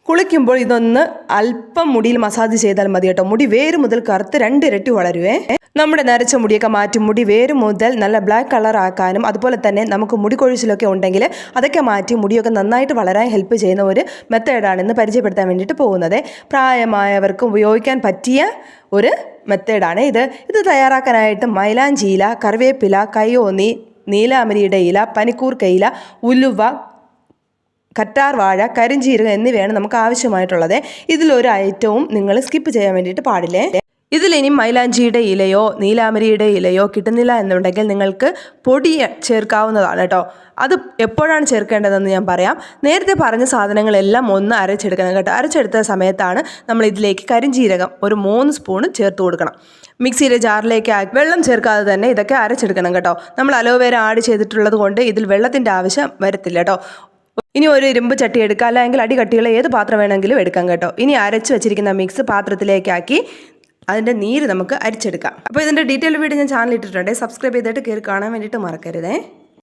കുളിക്കുമ്പോൾ ഇതൊന്ന് അല്പം മുടിയിൽ മസാജ് ചെയ്താൽ മതി കേട്ടോ. മുടി വേര് മുതൽ കറുത്ത് 2 ഇരട്ടി വളരുവേ. നമ്മുടെ നരച്ച മുടിയൊക്കെ മാറ്റി മുടി വേര് മുതൽ നല്ല ബ്ലാക്ക് കളർ ആക്കാനും അതുപോലെ തന്നെ നമുക്ക് മുടി കൊഴിച്ചിലൊക്കെ ഉണ്ടെങ്കിൽ അതൊക്കെ മാറ്റി മുടിയൊക്കെ നന്നായിട്ട് വളരാൻ ഹെൽപ്പ് ചെയ്യുന്ന ഒരു മെത്തേഡാണ് ഇന്ന് പരിചയപ്പെടുത്താൻ വേണ്ടിയിട്ട് പോകുന്നത്. പ്രായമായവർക്ക് ഉപയോഗിക്കാൻ പറ്റിയ ഒരു മെത്തേഡാണ് ഇത് തയ്യാറാക്കാനായിട്ട് മൈലാഞ്ചി ഇല, കറിവേപ്പില, കയ്യോന്നി, നീലാമരിയുടെ ഇല, പനിക്കൂർക്ക ഇല, ഉലുവ, കറ്റാർ വാഴ, കരിഞ്ജീരകം എന്നിവയാണ് നമുക്ക് ആവശ്യമായിട്ടുള്ളത്. ഇതിലൊരു ഐറ്റവും നിങ്ങൾ സ്കിപ്പ് ചെയ്യാൻ വേണ്ടിയിട്ട് പാടില്ലേ. ഇതിലിനി മൈലാഞ്ചിയുടെ ഇലയോ നീലാമരിയുടെ ഇലയോ കിട്ടുന്നില്ല എന്നുണ്ടെങ്കിൽ നിങ്ങൾക്ക് പൊടി ചേർക്കാവുന്നതാണ് കേട്ടോ. അത് എപ്പോഴാണ് ചേർക്കേണ്ടതെന്ന് ഞാൻ പറയാം. നേരത്തെ പറഞ്ഞ സാധനങ്ങളെല്ലാം ഒന്ന് അരച്ചെടുക്കണം കേട്ടോ. അരച്ചെടുത്ത സമയത്താണ് നമ്മൾ ഇതിലേക്ക് കരിഞ്ജീരകം ഒരു 3 സ്പൂൺ ചേർത്ത് കൊടുക്കണം. മിക്സിയിലെ ജാറിലേക്ക് വെള്ളം ചേർക്കാതെ തന്നെ ഇതൊക്കെ അരച്ചെടുക്കണം കേട്ടോ. നമ്മൾ അലോവേര ആഡ് ചെയ്തിട്ടുള്ളത് കൊണ്ട് ഇതിൽ വെള്ളത്തിൻ്റെ ആവശ്യം വരത്തില്ല കേട്ടോ. ഇനി ഒരു ഇരുമ്പ് ചട്ടി എടുക്കുക, അല്ലെങ്കിൽ അടികട്ടിയുള്ള ഏത് പാത്രം വേണമെങ്കിലും എടുക്കാം കേട്ടോ. ഇനി അരച്ച് വെച്ചിരിക്കുന്ന മിക്സ് പാത്രത്തിലേക്കാക്കി അതിൻ്റെ നീര് നമുക്ക് അരിച്ചെടുക്കാം. അപ്പോൾ ഇതിൻ്റെ ഡീറ്റെയിൽ വീഡിയോ ഞാൻ ചാനൽ ഇട്ടിട്ടുണ്ട്. സബ്സ്ക്രൈബ് ചെയ്തിട്ട് കയറി കാണാൻ വേണ്ടിയിട്ട് മറക്കരുതേ.